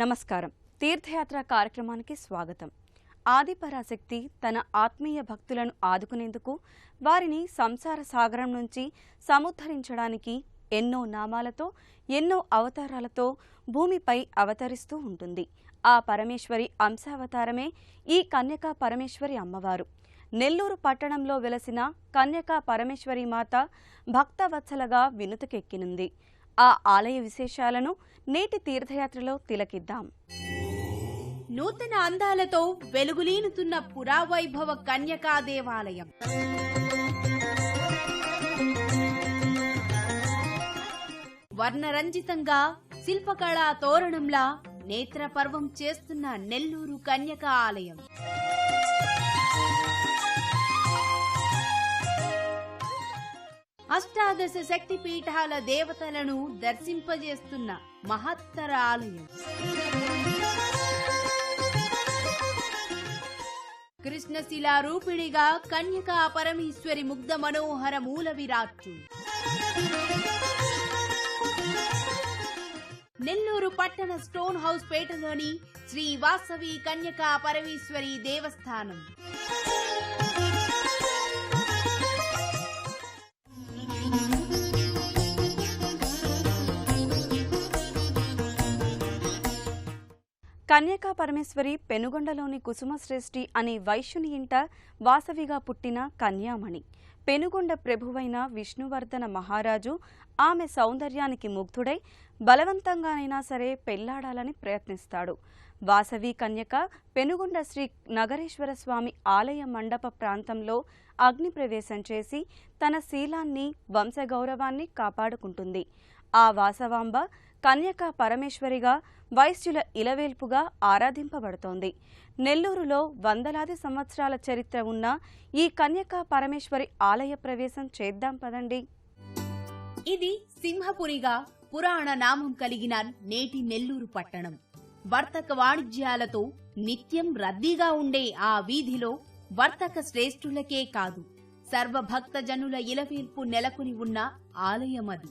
నమస్కారం. తీర్థయాత్ర కార్యక్రమానికి స్వాగతం. ఆదిపరాశక్తి తన ఆత్మీయ భక్తులను ఆదుకునేందుకు వారిని సంసార సాగరం నుంచి సముద్ధరించడానికి ఎన్నో నామాలతో ఎన్నో అవతారాలతో భూమిపై అవతరిస్తూ ఉంటుంది. ఆ పరమేశ్వరి అంశావతారమే ఈ కన్యకా పరమేశ్వరి అమ్మవారు. నెల్లూరు పట్టణంలో వెలసిన కన్యకా పరమేశ్వరి మాత భక్తవత్సలగా వినుతకెక్కినుంది. ఆ ఆలయ విశేషాలను నేటి తీర్థయాత్రలో తిలకిద్దాం. నూతన అందాలతో వెలుగులీనుతున్న పురావైభవ కన్యకా దేవాలయం. వర్ణరంజితంగా శిల్పకళా తోరణంలా నేత్రపర్వం చేస్తున్న నెల్లూరు కన్యకా ఆలయం. అష్టాదశ శక్తి పీఠాల దేవతలను దర్శింపజేస్తున్న మహత్తర ఆలయం. కృష్ణశిలా రూపిణిగా కన్యకా పరమేశ్వరి ముగ్ధ మనోహర మూల విరాట్టు. నెల్లూరు పట్టణ స్టోన్ హౌస్ పేటలోని శ్రీ వాసవి కన్యకా పరమేశ్వరి దేవస్థానం. కన్యకా పరమేశ్వరి పెనుగొండలోని కుసుమశ్రేష్ఠి అనే వైశ్యుని ఇంట వాసవిగా పుట్టిన కన్యామణి. పెనుగొండ ప్రభువైన విష్ణువర్ధన మహారాజు ఆమె సౌందర్యానికి ముగ్ధుడై బలవంతంగానైనా సరే పెళ్లాడాలని ప్రయత్నిస్తాడు. వాసవి కన్యక పెనుగొండ శ్రీ నగరేశ్వర స్వామి ఆలయ మండప ప్రాంతంలో అగ్ని ప్రవేశం చేసి తన శీలాన్ని వంశగౌరవాన్ని కాపాడుకుంటుంది. ఆ వాసవాంబ కన్యకా పరమేశ్వరిగా వైశ్యుల ఇలవేల్పుగా ఆరాధింపబడుతోంది. నెల్లూరులో వందలాది సంవత్సరాల చరిత్ర ఉన్న ఈ కన్యకా పరమేశ్వరి ఆలయ ప్రవేశం చేద్దాం పదండి. ఇది సింహపురిగా పురాణ నామం కలిగిన నేటి నెల్లూరు పట్టణం. వర్తక వాణిజ్యాలతో నిత్యం రద్దీగా ఉండే ఆ వీధిలో వర్తక శ్రేష్ఠులకే కాదు, సర్వభక్త జనుల ఇలవేల్పు నెలకొని ఉన్న ఆలయమది.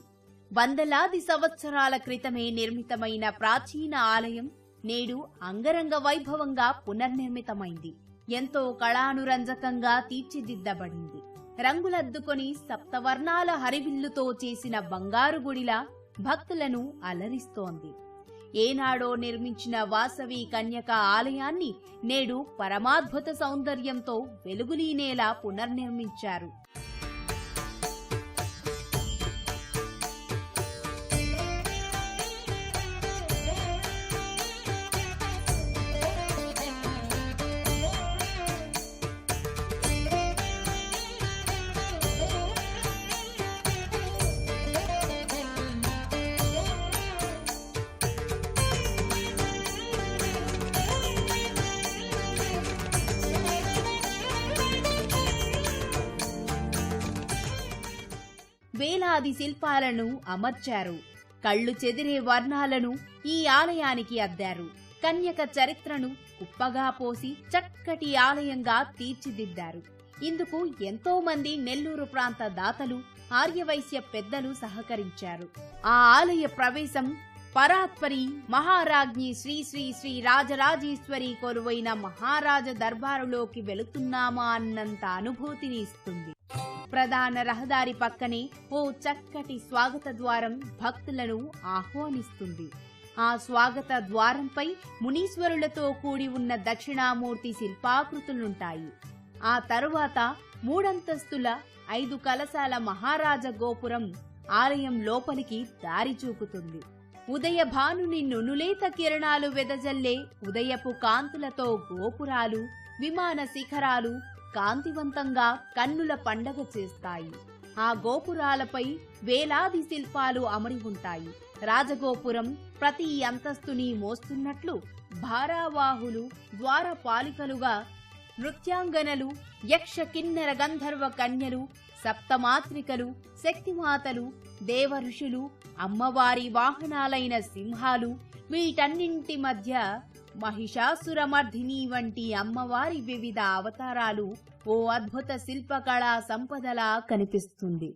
వందలాది సంవత్సరాల క్రితమే నిర్మితమైన ప్రాచీన ఆలయం నేడు అంగరంగ వైభవంగా పునర్నిర్మితమైంది. ఎంతో కళానురంజకంగా తీర్చిదిద్దబడింది. రంగులద్దుకొని సప్తవర్ణాల హరివిల్లుతో చేసిన బంగారు గుడిలా భక్తులను అలరిస్తోంది. ఏనాడో నిర్మించిన వాసవి కన్యకా ఆలయాన్ని నేడు పరమాద్భుత సౌందర్యంతో వెలుగులీనేలా పునర్నిర్మించారు. వేలాది శిల్పాలను అమర్చారు. కళ్ళు చెదిరే వర్ణాలను ఈ ఆలయానికి అద్దారు. కన్యక చరిత్రను కుప్పగా పోసి చక్కటి ఆలయంగా తీర్చిదిద్దారు. ఇందుకు ఎంతో మంది నెల్లూరు ప్రాంత దాతలు, ఆర్యవైశ్య పెద్దలు సహకరించారు. ఆ ఆలయ ప్రవేశం పరాత్పరి మహారాజ్ఞి శ్రీ శ్రీ శ్రీ రాజరాజేశ్వరి కొలువైన మహారాజ దర్బారులోకి వెళుతున్నామా అన్నంత అనుభూతిని ఇస్తుంది. ప్రధాన రహదారి పక్కనే ఓ చక్కటి స్వాగత ద్వారం భక్తులను ఆహ్వానిస్తుంది. ఆ స్వాగత ద్వారంపై మునీశ్వరులతో కూడి ఉన్న దక్షిణామూర్తి శిల్పాకృతులుంటాయి. ఆ తరువాత 3 అంతస్తుల 5 కలశాల మహారాజ గోపురం ఆలయం లోపలికి దారి చూపుతుంది. ఉదయ భానుని నునులేత కిరణాలు వెదజల్లే ఉదయపు కాంతులతో గోపురాలు, విమాన శిఖరాలు కాంతివంతంగా కన్నుల పండగ చేస్తాయి. ఆ గోపురాలపై వేలాది శిల్పాలు అమరి ఉంటాయి. రాజగోపురం ప్రతి అంతస్తుని మోస్తున్నట్లు భారావాహులు, ద్వారపాలికలుగా నృత్యాంగనలు, యక్ష కిన్నెర గంధర్వ కన్యలు, సప్తమాత్రికలు, శక్తిమాతలు, దేవఋషులు, అమ్మవారి వాహనాలైన సింహాలు, వీటన్నింటి మధ్య మహిషాసురమర్ధిని వంటి అమ్మవారి వివిధ అవతారాలు ఓ అద్భుత శిల్పకళా సంపదలా కనిపిస్తుంది.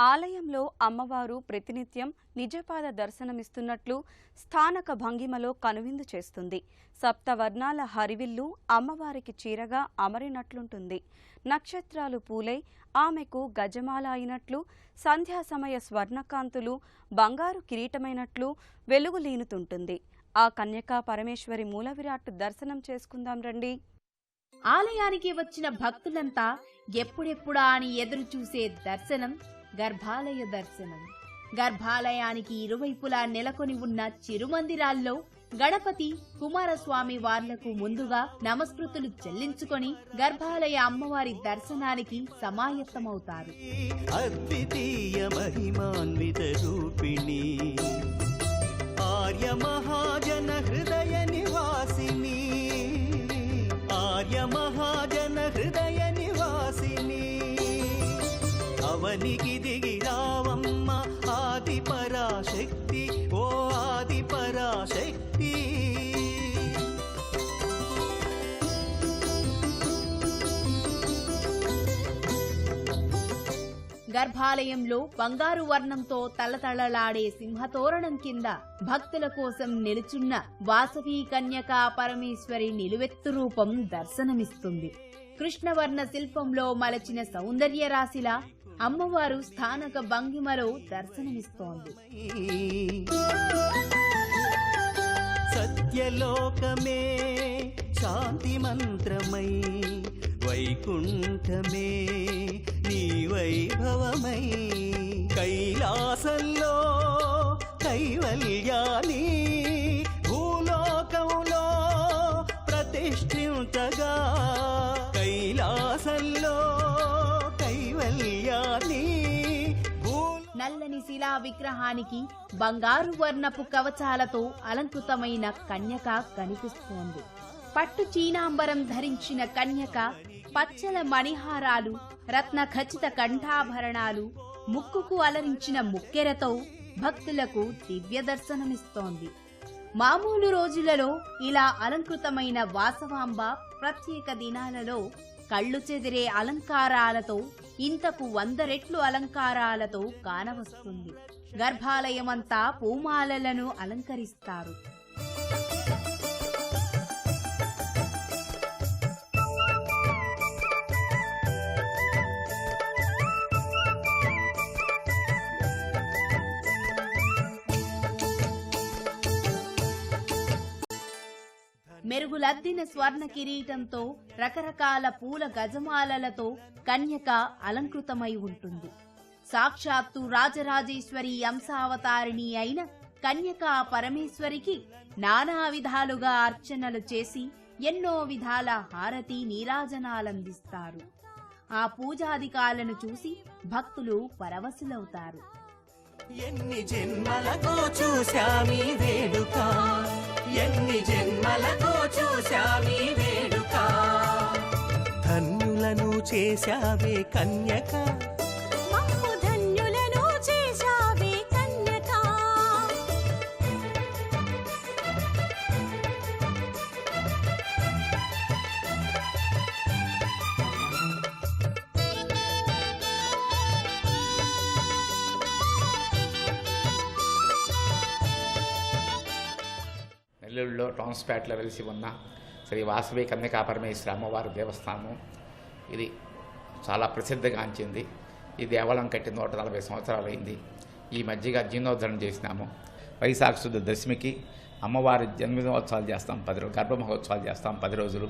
ఆలయంలో అమ్మవారు ప్రతినిత్యం నిజపాద దర్శనమిస్తున్నట్లు స్థానక భంగిమలో కనువిందు చేస్తుంది. సప్తవర్ణాల హరివిల్లు అమ్మవారికి చీరగా అమరినట్లుంటుంది. నక్షత్రాలు పూలై ఆమెకు గజమాల అయినట్లు, సంధ్యా సమయ స్వర్ణకాంతులు బంగారు కిరీటమైనట్లు వెలుగులీనుతుంటుంది. ఆ కన్యకా పరమేశ్వరి మూల విరాట్ దర్శనం చేసుకుందాం రండి. ఆలయానికి వచ్చిన భక్తులంతా ఎప్పుడెప్పుడా అని ఎదురు చూసే దర్శనం గర్భాలయ దర్శనం. గర్భాలయానికి ఇరువైపులా నెలకొని ఉన్న చిరుమందిరాల్లో గణపతి, కుమారస్వామి వార్లకు ముందుగా నమస్కృతులు చెల్లించుకొని గర్భాలయ అమ్మవారి దర్శనానికి సమాయత్తమవుతారు. అద్వితీయ మహిమాన్విత రూపిణి ఆర్య మహాజన హృదయ నివాసిని, ఆర్య మహాజన హృదయ నివాసిని, అవనికి దిగి రావమ్మ ఆది పరాశక్తి, ఓ ఆది పరాశక్తి. గర్భాలయంలో బంగారు వర్ణంతో తలతళలాడే సింహతోరణం కింద భక్తుల కోసం నిలుచున్న వాసవి కన్యకా పరమేశ్వరి నిలువెత్తు రూపం దర్శనమిస్తుంది. కృష్ణవర్ణ శిల్పంలో మలచిన సౌందర్య రాశిలా అమ్మవారు స్థానక భంగిమలో దర్శనమిస్తోంది. సత్యలోకమే శాంతి మంత్రమై, వైకుంఠమే నీ వైభవమై, కైలాసంలో కైవల్యాని భూలోకంలో ప్రతిష్ఠించగా, కైలాసంలో కైవల్యాని. నల్లని శిలా విగ్రహానికి బంగారు వర్ణపు కవచాలతో అలంకృతమైన కన్యక కనిపిస్తోంది. పట్టు చీనాంబరం ధరించిన కన్యక పచ్చల మణిహారాలు, రత్న ఖచ్చిత కంఠాభరణాలు, ముక్కుకు అలరించిన ముక్కెరతో భక్తులకు దివ్య దర్శనమిస్తోంది. మామూలు రోజులలో ఇలా అలంకృతమైన వాసవాంబ ప్రత్యేక దినాలలో కళ్ళు చెదిరే అలంకారాలతో, ఇంతకు 100 రెట్లు అలంకారాలతో కానవస్తుంది. గర్భాలయమంతా పూమాలలను అలంకరిస్తారు. మెరుగులద్దిన స్వర్ణ కిరీటంతో, రకరకాల పూల గజమాలలతో కన్యక అలంకృతమై ఉంటుంది. సాక్షాత్తు రాజరాజేశ్వరి అంశావతారిణి అయిన కన్యకా పరమేశ్వరికి నానా విధాలుగా అర్చనలు చేసి ఎన్నో విధాల హారతి నీరాజనాలందిస్తారు. ఆ పూజాధికాలను చూసి భక్తులు పరవశులవుతారు. ఎన్ని జన్మలతో చూశామీ వేడుక, ఎన్ని జన్మలతో చూశామీ వేడుక, ధన్యులను చేశావే కన్యక, మమ్ము ధన్యులను చేశావే కన్యక. నెల్లూరులో టౌన్స్పేటలో వెలిసి ఉన్న శ్రీ వాసవి కన్యకా పరమేశ్వరి అమ్మవారి దేవస్థానం ఇది చాలా ప్రసిద్ధిగాంచింది. ఈ దేవాలయం కట్టి 140 సంవత్సరాలు అయింది. ఈ మధ్యగా జీర్ణోద్ధరణ చేసినాము. వైశాఖ శుద్ధ దశమికి అమ్మవారి జన్మదినోత్సవాలు చేస్తాం, 10 రోజులు గర్భ మహోత్సవాలు చేస్తాం, 10 రోజులు.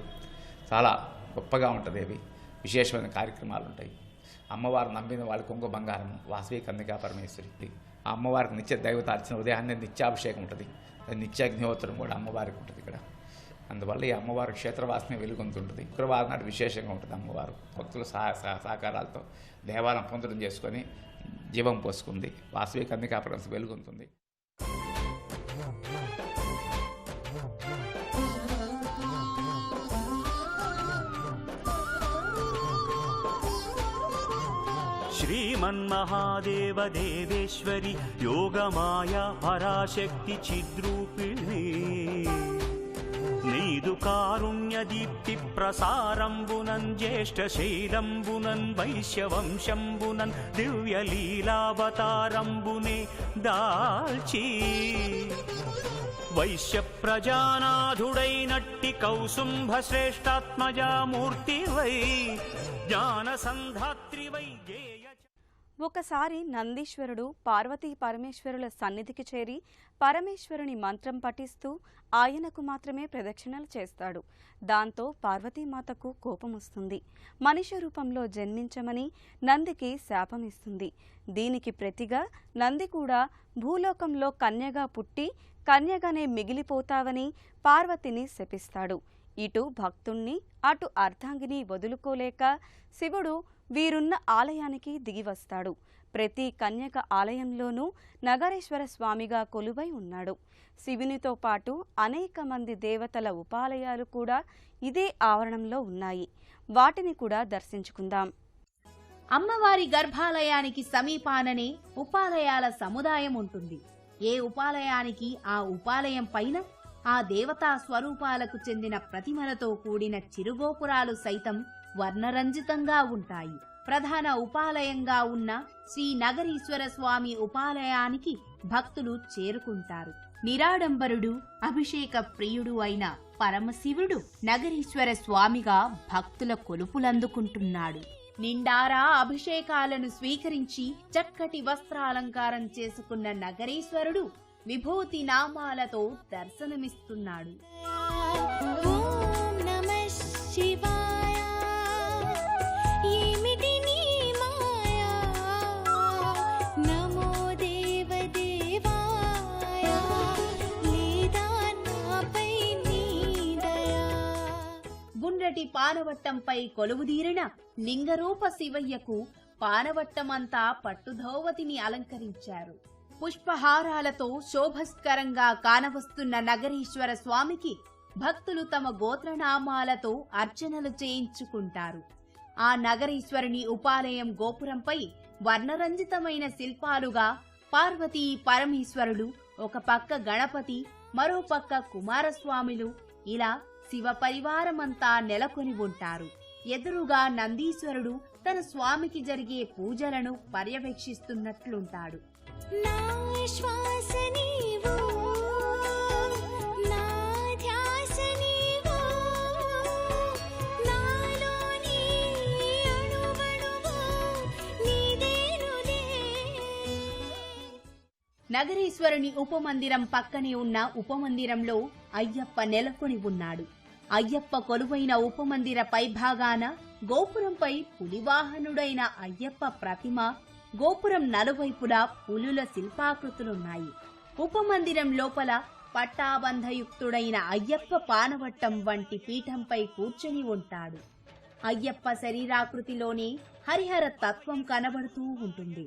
చాలా గొప్పగా ఉంటుంది. అవి విశేషమైన కార్యక్రమాలు ఉంటాయి. అమ్మవారు నమ్మిన వాళ్ళ కొంగు బంగారం వాసవి కన్యకా పరమేశ్వరి. ఆ అమ్మవారికి నిత్య దైవతార్చన, ఉదయాన్నే నిత్యాభిషేకం ఉంటుంది, నిత్యాగ్నిహోత్రం కూడా అమ్మవారికి ఉంటుంది ఇక్కడ. అందువల్ల ఈ అమ్మవారి క్షేత్రవాసన వెలుగొంతుంటుంది. శుక్రవారం నాడు విశేషంగా ఉంటుంది. అమ్మవారు భక్తుల సహకారాలతో దేవాలయం పొందడం చేసుకొని జీవం పోసుకుంది. వాసవి కన్యకా పరమేశ్వరి వెలుగొంతుంది. శ్రీమన్మహాదేవ దేవేశ్వరి యోగమాయా పరాశక్తి చిద్రూపిణి, నీ నీదు కారుణ్యదీప్తి ప్రసారంబునన్ జ్యేష్ఠశైలంబునన్ వైశ్యవంశంబునన్ దివ్యలీలావతారంబునే దాల్చి వైశ్య ప్రజానాథుడైనట్టి కౌసుంభ శ్రేష్టాత్మజామూర్తివై జ్ఞానసంధాత్రివై గేయ. ఒకసారి నందీశ్వరుడు పార్వతీ పరమేశ్వరుల సన్నిధికి చేరి పరమేశ్వరుని మంత్రం పఠిస్తూ ఆయనకు మాత్రమే ప్రదక్షిణలు చేస్తాడు. దాంతో పార్వతీమాతకు కోపమొస్తుంది. మనిషి రూపంలో జన్మించమని నందికి శాపమిస్తుంది. దీనికి ప్రతిగా నంది కూడా భూలోకంలో కన్యగా పుట్టి కన్యగానే మిగిలిపోతావని పార్వతిని శపిస్తాడు. ఇటు భక్తుణ్ణి అటు అర్ధాంగిని వదులుకోలేక శివుడు వీరున్న ఆలయానికి దిగివస్తాడు. ప్రతి కన్యక ఆలయంలోనూ నగరేశ్వర స్వామిగా కొలువై ఉన్నాడు. శివునితో పాటు అనేక మంది దేవతల ఉపాలయాలు కూడా ఇదే ఆవరణంలో ఉన్నాయి. వాటిని కూడా దర్శించుకుందాం. అమ్మవారి గర్భాలయానికి సమీపాననే ఉపాలయాల సముదాయం ఉంటుంది. ఏ ఉపాలయానికి ఆ ఉపాలయం పైన ఆ దేవతా స్వరూపాలకు చెందిన ప్రతిమలతో కూడిన చిరుగోపురాలు సైతం వర్ణరంజితంగా ఉంటాయి. ప్రధాన ఉపాలయంగా ఉన్న శ్రీ నగరీశ్వర స్వామి ఉపాలయానికి భక్తులు చేరుకుంటారు. నిరాడంబరుడు అభిషేక ప్రియుడు అయిన పరమశివుడు నగరీశ్వర స్వామిగా భక్తుల కొలుపులందుకుంటున్నాడు. నిండారా అభిషేకాలను స్వీకరించి చక్కటి వస్త్రాలంకారం చేసుకున్న నగరీశ్వరుడు విభూతి నామాలతో దర్శనమిస్తున్నాడు. ఓం నమః శివాయ ఏమిటి నీ మాయా నమో దేవదేవాయ లేదా నాపై నీ దయా. గుండ్రటి పానవట్టంపై కొలువుదీరిన లింగరూప శివయ్యకు పానవట్టమంతా పట్టుధోవతిని అలంకరించారు. పుష్పహారాలతో శోభస్కరంగా కానవస్తున్న నగరీశ్వర స్వామికి భక్తులు తమ గోత్రనామాలతో అర్చనలు చేయించుకుంటారు. ఆ నగరీశ్వరుని ఉపాలయం గోపురంపై వర్ణరంజితమైన శిల్పాలుగా పార్వతీ పరమేశ్వరులు, ఒక పక్క గణపతి, మరో పక్క కుమారస్వామిలు, ఇలా శివ పరివారమంతా నెలకొని ఉంటారు. ఎదురుగా నందీశ్వరుడు తన స్వామికి జరిగే పూజలను పర్యవేక్షిస్తున్నట్లుంటాడు. నా శ్వాస నీవు నా ధ్యాస నీవు నాలోని అణువణువు నీదేనులే. నగరీశ్వరుని ఉపమందిరం పక్కనే ఉన్న ఉపమందిరంలో అయ్యప్ప నెలకొని ఉన్నాడు. అయ్యప్ప కొలువైన ఉపమందిర పైభాగాన గోపురంపై పులివాహనుడైన అయ్యప్ప ప్రతిమ, గోపురం నలువైపులా పులుల శిల్పాకృతులున్నాయి. ఉపమందిరం లోపల పట్టాబంధయుక్తుడైన అయ్యప్ప పానవట్టం వంటి పీఠంపై కూర్చొని ఉంటాడు. అయ్యప్ప శరీరాకృతిలోనే హరిహర తత్వం కనబడుతూ ఉంటుంది.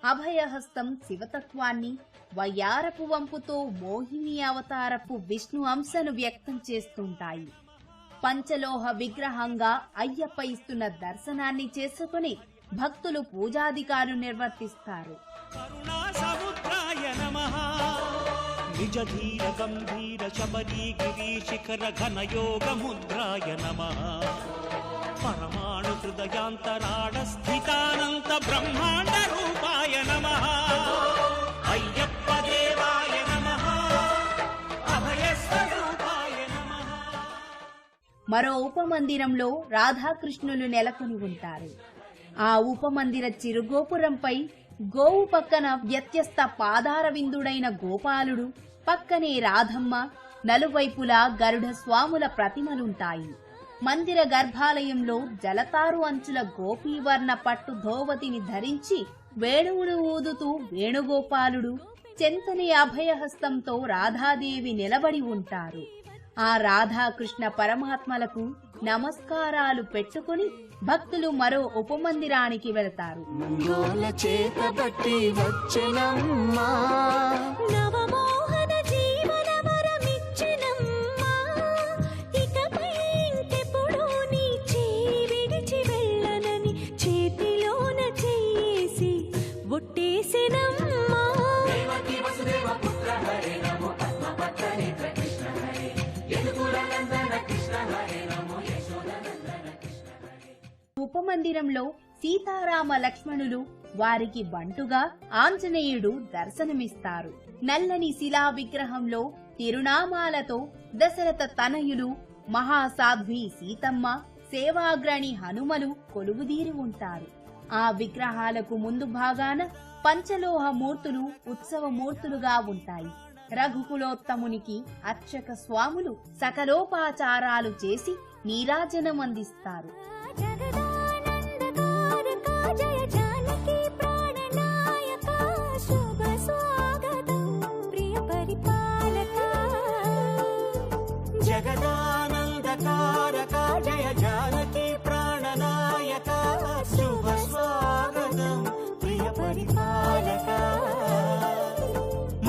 అభయహస్తం శివతత్వాన్ని, వయ్యారపు వంపుతో మోహిని అవతారపు విష్ణు అంశను వ్యక్తం చేస్తుంటాయి. పంచలోహ విగ్రహంగా అయ్యప్ప ఇస్తున్న దర్శనాన్ని చేసుకుని భక్తులు పూజాధికారులు నిర్వర్తిస్తారు. కరుణా సముద్రాయ నమః నిజధీర గంభీర శబరీ గిరీశిఖర ఘనయోగ ముద్రాయ నమః పరమాణు హృదయాంతరాడ స్థితానంత బ్రహ్మాండ రూపాయ నమః అయ్యప్ప దేవాయ నమః అభయ స్వరూపాయ నమః. మరో ఉపమందిరంలో రాధాకృష్ణులు నెలకొని ఉంటారు. ఆ ఉపమందిర చిరుగోపురంపై గోవు పక్కన వ్యత్యస్త పాదార విందుడైన గోపాలుడు, పక్కనే రాధమ్మ, నలువైపులా గరుడ స్వాముల ప్రతిమలుంటాయి. మందిర గర్భాలయంలో జలతారు అంచుల గోపీవర్ణ పట్టు ధోవతిని ధరించి వేణువులు ఊదుతూ వేణుగోపాలుడు, చెంతని అభయహస్తంతో రాధాదేవి నిలబడి ఉంటారు. ఆ రాధాకృష్ణ పరమాత్మలకు నమస్కారాలు పెట్టుకుని భక్తులు మరో ఉపమందిరానికి వెళతారు. నవమోహన జీవన వరమిచ్చినమ్మా ఇకపై ఇంకెప్పుడు నీ చేయి విడిచి వెళ్ళనని చేతిలోన చేసి ఒట్టేసినమ్మా. దేవకీ వసుదేవ పుత్ర హరే నమో పద్మపత్ర నేత్ర కృష్ణ హరే యదుకుల నందన ఉపమందిరంలో సీతారామ లక్ష్మణులు, వారికి బంటుగా ఆంజనేయుడు దర్శనమిస్తారు. నల్లని శిలా విగ్రహంలో తిరునామాలతో దశరథ తనయులు, మహాసాధ్వి సీతమ్మ, సేవాగ్రణి హనుమలు కొలువుదీరి ఉంటారు. ఆ విగ్రహాలకు ముందు భాగాన పంచలోహ మూర్తులు ఉత్సవమూర్తులుగా ఉంటాయి. రఘుకులోత్తమునికి అర్చక స్వాములు సకలోపాచారాలు చేసి నీరాజనం అందిస్తారు. జయ జానకి ప్రాణనాయక శుభ స్వాగతం ప్రియ పరిపాలక జగదానందకారక జయ జానకి ప్రాణనాయక శుభ స్వాగతం ప్రియ పరిపాలక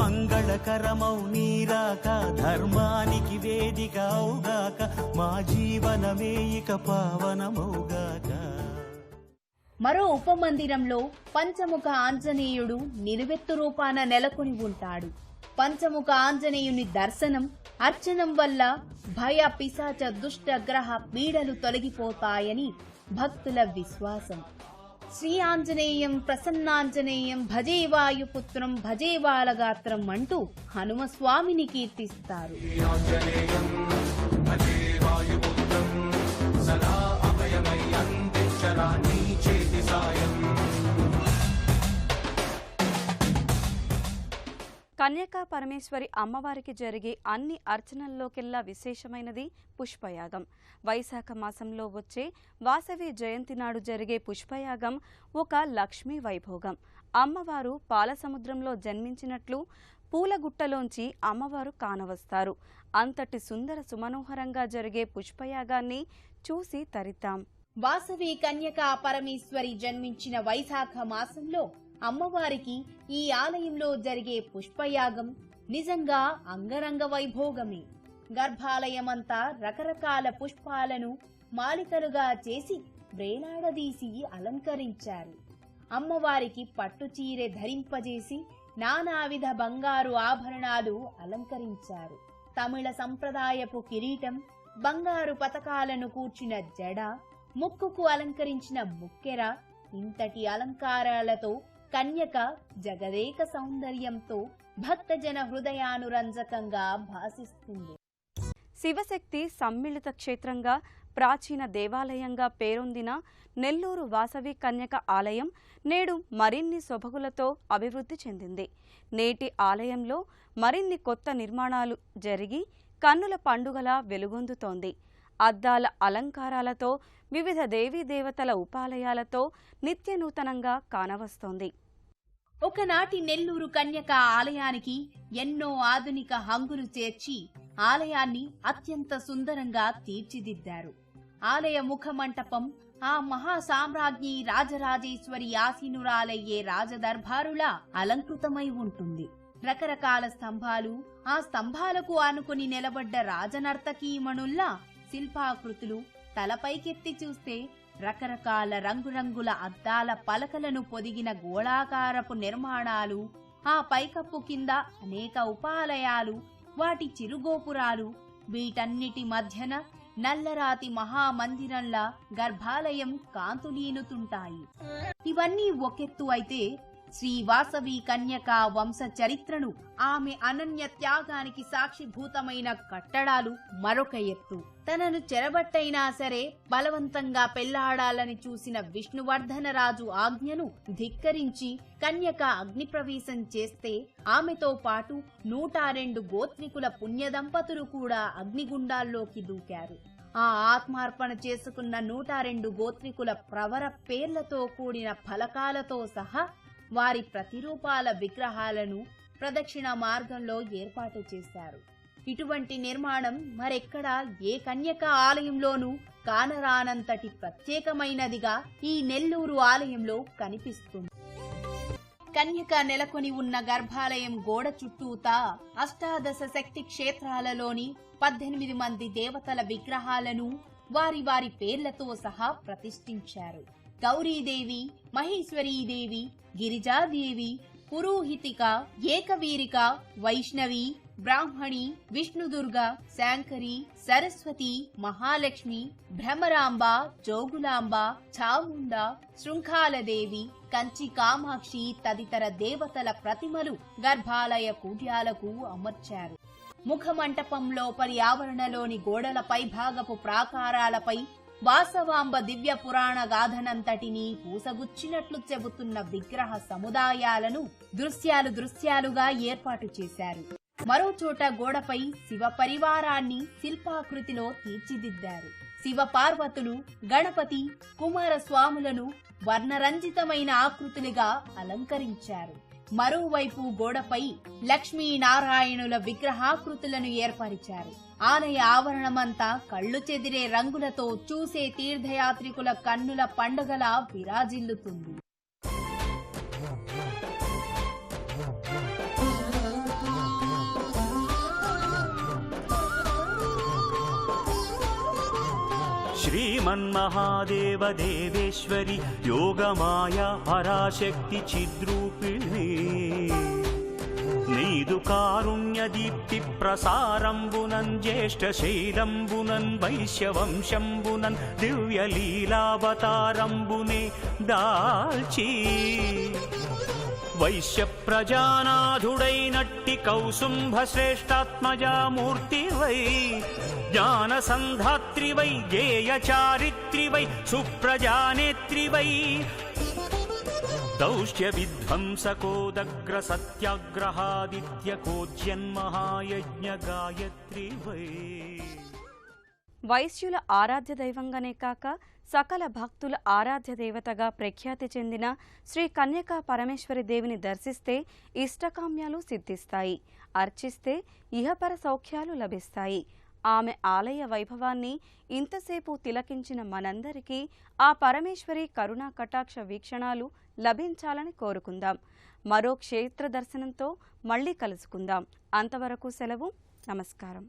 మంగళకరమౌ నీరాక ధర్మానికి వేదిక అవుగాక మా జీవనమే ఇక పావనమౌగాక. మరో ఉపమందిరంలో పంచముఖ ఆంజనేయుడు నిలువెత్తు రూపాన నెలకొని ఉంటాడు. పంచముఖ ఆంజనేయుని దర్శనం, అర్చనం వల్ల భయ పిశాచ దుష్ట గ్రహ పీడలు తొలగిపోతాయని భక్తుల విశ్వాసం. శ్రీ ఆంజనేయం ప్రసన్నాంజనేయం భజే వాయుపుత్రం భజే బాలగాత్రం అంటూ హనుమస్వామిని కీర్తిస్తారు. కన్యకా పరమేశ్వరి అమ్మవారికి జరిగే అన్ని అర్చనల్లోకెల్లా విశేషమైనది పుష్పయాగం. వైశాఖ మాసంలో వచ్చే వాసవి జయంతి నాడు జరిగే పుష్పయాగం ఒక లక్ష్మీ వైభోగం. అమ్మవారు పాలసముద్రంలో జన్మించినట్లు పూలగుట్టలోంచి అమ్మవారు కానవస్తారు. అంతటి సుందర సుమనోహరంగా జరిగే పుష్పయాగాన్ని చూసి తరితాం. వాసవి కన్యకా పరమేశ్వరి జన్మించిన వైశాఖ మాసంలో అమ్మవారికి ఈ ఆలయంలో జరిగే పుష్పయాగం నిజంగా అంగరంగ వైభోగమే. గర్భాలయమంతా రకరకాల పుష్పాలను మాలికలుగా చేసి వ్రేలాడదీసి అలంకరించారు. అమ్మవారికి పట్టుచీరె ధరింపజేసి నానావిధ బంగారు ఆభరణాలు అలంకరించారు. తమిళ సంప్రదాయపు కిరీటం, బంగారు పతకాలను కూర్చిన జడ, ముక్కుకు అలంకరించిన ముక్కెర, ఇంతటి అలంకారాలతో కన్యక జగదేక సౌందర్యంతో భక్తజన హృదయానురంజకంగా భాసిస్తుంది. శివశక్తి సమ్మిళిత క్షేత్రంగా, ప్రాచీన దేవాలయంగా పేరొందిన నెల్లూరు వాసవి కన్యక ఆలయం నేడు మరిన్ని సొబగులతో అభివృద్ధి చెందింది. నేటి ఆలయంలో మరిన్ని కొత్త నిర్మాణాలు జరిగి కన్నుల పండుగలా వెలుగొందుతోంది. అద్దాల అలంకారాలతో, వివిధ దేవీదేవతల ఉపాలయాలతో నిత్యనూతనంగా కానవస్తోంది. ఒకనాటి నెల్లూరు కన్యక ఆలయానికి ఎన్నో ఆధునిక హంగులు చేర్చి ఆలయాన్ని అత్యంత సుందరంగా తీర్చిదిద్దారు. ఆలయ ముఖమంటపం ఆ మహాసామ్రాజ్ఞి రాజరాజేశ్వరి ఆసీనురాలయ్యే రాజదర్బారులా అలంకృతమై ఉంటుంది. రకరకాల స్తంభాలు, ఆ స్తంభాలకు ఆనుకుని నిలబడ్డ రాజనర్తకీమణుల్లా శిల్పాకృతులు, తలపైకెత్తి చూస్తే రకరకాల రంగురంగుల అద్దాల పలకలను పొదిగిన గోళాకారపు నిర్మాణాలు, ఆ పైకప్పు కింద అనేక ఉపాలయాలు, వాటి చిరుగోపురాలు, వీటన్నిటి మధ్యన నల్లరాతి మహామందిరంలా గర్భాలయం కాంతులీనుతుంటాయి. ఇవన్నీ ఒకెత్తు అయితే శ్రీ వాసవి కన్యకా వంశ చరిత్రను, ఆమె అనన్య త్యాగానికి సాక్షిభూతమైన కట్టడాలు మరొక ఎత్తు. తనను చెరబట్టైనా సరే బలవంతంగా పెళ్లాడాలని చూసిన విష్ణువర్ధనరాజు ఆజ్ఞను ధిక్కరించి కన్యక అగ్నిప్రవేశం చేస్తే ఆమెతో పాటు 102 గోత్రికుల పుణ్యదంపతులు కూడా అగ్నిగుండాల్లోకి దూకారు. ఆ ఆత్మార్పణ చేసుకున్న 102 గోత్రికుల ప్రవర పేర్లతో కూడిన ఫలకాలతో సహా వారి ప్రతిరూపాల విగ్రహాలను ప్రదక్షిణ మార్గంలో ఏర్పాటు చేశారు. ఇటువంటి నిర్మాణం మరెక్కడా ఏ కన్యక ఆలయంలోనూ కానరానంతటి ప్రత్యేకమైనదిగా ఈ నెల్లూరు ఆలయంలో కనిపిస్తుంది. కన్యక నెలకొని ఉన్న గర్భాలయం గోడ చుట్టూతా అష్టాదశ శక్తి క్షేత్రాలలోని 18 మంది దేవతల విగ్రహాలను వారి వారి పేర్లతో సహా ప్రతిష్ఠించారు. గౌరీదేవి, మహేశ్వరీదేవి, గిరిజాదేవి, పురోహితిక, ఏకవీరిక, వైష్ణవి, బ్రాహ్మణి, విష్ణుదుర్గ, శాంకరి, సరస్వతి, మహాలక్ష్మి, భ్రమరాంబ, జోగులాంబ, చాముండ, శృంఖాలదేవి, కంచి కామాక్షి తదితర దేవతల ప్రతిమలు గర్భాలయ కూడ్యాలకు అమర్చారు. ముఖమంటపం లోపలి ఆవరణలోని గోడల పైభాగపు ప్రాకారాలపై వాసవాంబ దివ్య పురాణ గాథనంతటినీ పూసగుచ్చినట్లు చెబుతున్న విగ్రహ సముదాయాలను దృశ్యాలుగా ఏర్పాటు చేశారు. మరోచోట గోడపై శివ పరివారాన్ని శిల్పాకృతిలో తీర్చిదిద్దారు. శివ పార్వతులు, గణపతి, కుమారస్వాములను వర్ణరంజితమైన ఆకృతులుగా అలంకరించారు. మరోవైపు గోడపై లక్ష్మీనారాయణుల విగ్రహాకృతులను ఏర్పరిచారు. ఆలయ ఆవరణమంతా కళ్ళు చెదిరే రంగులతో చూసే తీర్థయాత్రికుల కన్నుల పండుగలా విరాజిల్లుతుంది. శ్రీమన్మహాదేవ దేవేశ్వరి యోగమాయా పరాశక్తి చిద్రూపిణి నీదు కారుణ్య దీప్తి ప్రసారంబునన్ జ్యేష్ఠ శైలంబునన్ వైశ్యవంశంబునన్ దివ్య లీలావతారంబునే దాల్చి వైశ్య ప్రజానాథుడైనట్టి కౌసుంభ శ్రేష్టాత్మజామూర్తివై జ్ఞాన సంధాత్రివై గేయ చారిత్రివై సుప్రజానేత్రివై దౌష్ట్య విధ్వంసకోదగ్ర సత్యాగ్రహాదిత్య కోజ్యన్మహాయజ్ఞ గాయత్రివై. వైశ్యుల ఆరాధ్య దైవంగానే కాక సకల భక్తుల ఆరాధ్య దేవతగా ప్రఖ్యాతి చెందిన శ్రీ కన్యకా పరమేశ్వరి దేవిని దర్శిస్తే ఇష్టకామ్యాలు సిద్ధిస్తాయి, అర్చిస్తే ఇహపర సౌఖ్యాలు లభిస్తాయి. ఆమె ఆలయ వైభవాన్ని ఇంతసేపు తిలకించిన మనందరికీ ఆ పరమేశ్వరి కరుణా కటాక్ష వీక్షణాలు లభించాలని కోరుకుందాం. మరో క్షేత్ర దర్శనంతో మళ్ళీ కలుసుకుందాం. అంతవరకు సెలవు. నమస్కారం.